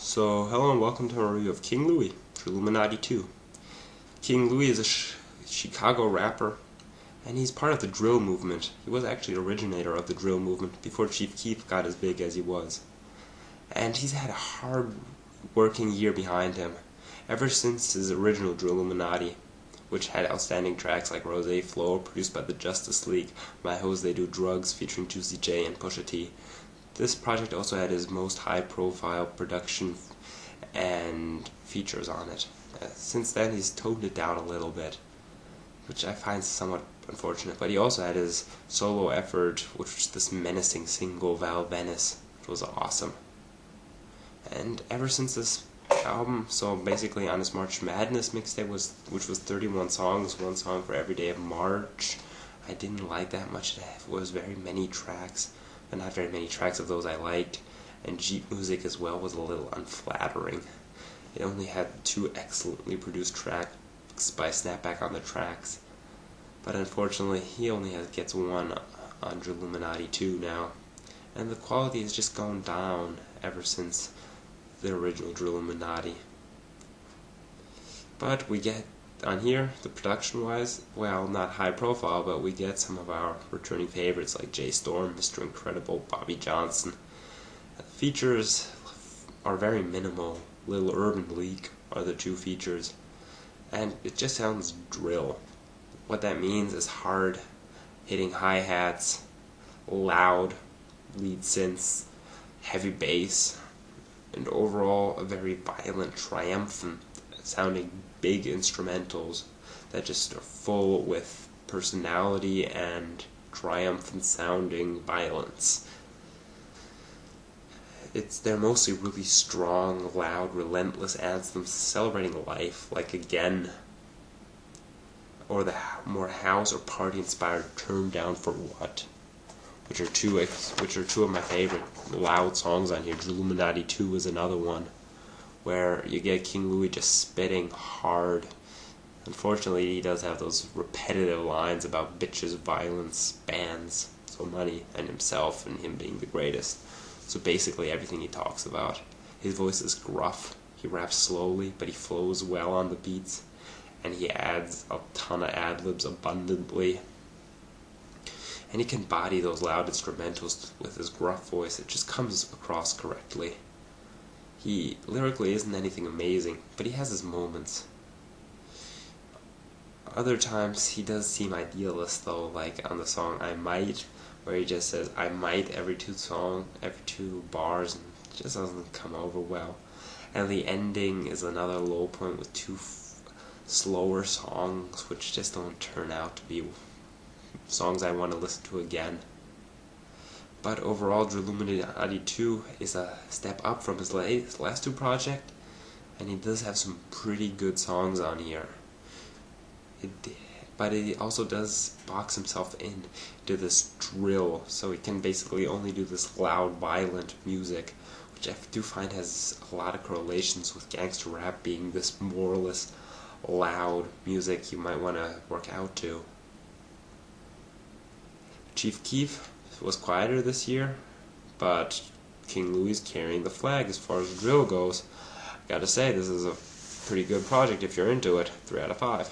So, hello and welcome to a review of King Louie, Drilluminati 2. King Louie is a Chicago rapper, and he's part of the drill movement. He was actually the originator of the drill movement before Chief Keef got as big as he was. And he's had a hard working year behind him, ever since his original Drilluminati, which had outstanding tracks like Rose Flow, produced by the Justice League, My Hoes They Do Drugs, featuring Juicy J and Pusha T. This project also had his most high-profile production and features on it. Since then, he's toned it down a little bit, which I find somewhat unfortunate. But he also had his solo effort, which was this menacing single, Val Venice, which was awesome. And ever since this album, so basically on his March Madness mixtape, which was 31 songs, one song for every day of March, I didn't like that much. It was very many tracks. But not very many tracks of those I liked, and Jeep music as well was a little unflattering. It only had 2 excellently produced tracks by Snapback on the Tracks, but unfortunately he only gets 1 on Drilluminati 2 now, and the quality has just gone down ever since the original Drilluminati. But we get on here, the production-wise, well, not high profile, but we get some of our returning favorites like Jay Storm, Mr. Incredible, Bobby Johnson. Features are very minimal. Lil Urban Leak are the 2 features, and it just sounds drill. What that means is hard, hitting hi-hats, loud lead synths, heavy bass, and overall a very violent, triumphant sounding big instrumentals that just are full with personality and triumphant sounding violence. They're mostly really strong, loud, relentless anthems celebrating life, like Again, or the more house or party inspired Turn Down for What, which are two of my favorite loud songs on here. Drilluminati 2 is another one, where you get King Louie just spitting hard. Unfortunately, he does have those repetitive lines about bitches, violence, bands, so money, and himself, and him being the greatest. So basically everything he talks about. His voice is gruff, he raps slowly, but he flows well on the beats, and he adds a ton of ad-libs abundantly. And he can body those loud instrumentals with his gruff voice. It just comes across correctly. He lyrically isn't anything amazing, but he has his moments. Other times he does seem idealist though, like on the song I Might, where he just says I might every 2 bars, and it just doesn't come over well. And the ending is another low point with 2 slower songs, which just don't turn out to be songs I want to listen to again. But overall, Drilluminati 2 is a step up from his last 2 projects, and he does have some pretty good songs on here. But he also does box himself into this drill, so he can basically only do this loud, violent music, which I do find has a lot of correlations with gangster rap being this moralist, loud music you might want to work out to. Chief Keef was quieter this year, but King Louie's carrying the flag as far as drill goes. Gotta say, this is a pretty good project if you're into it. 3 out of 5.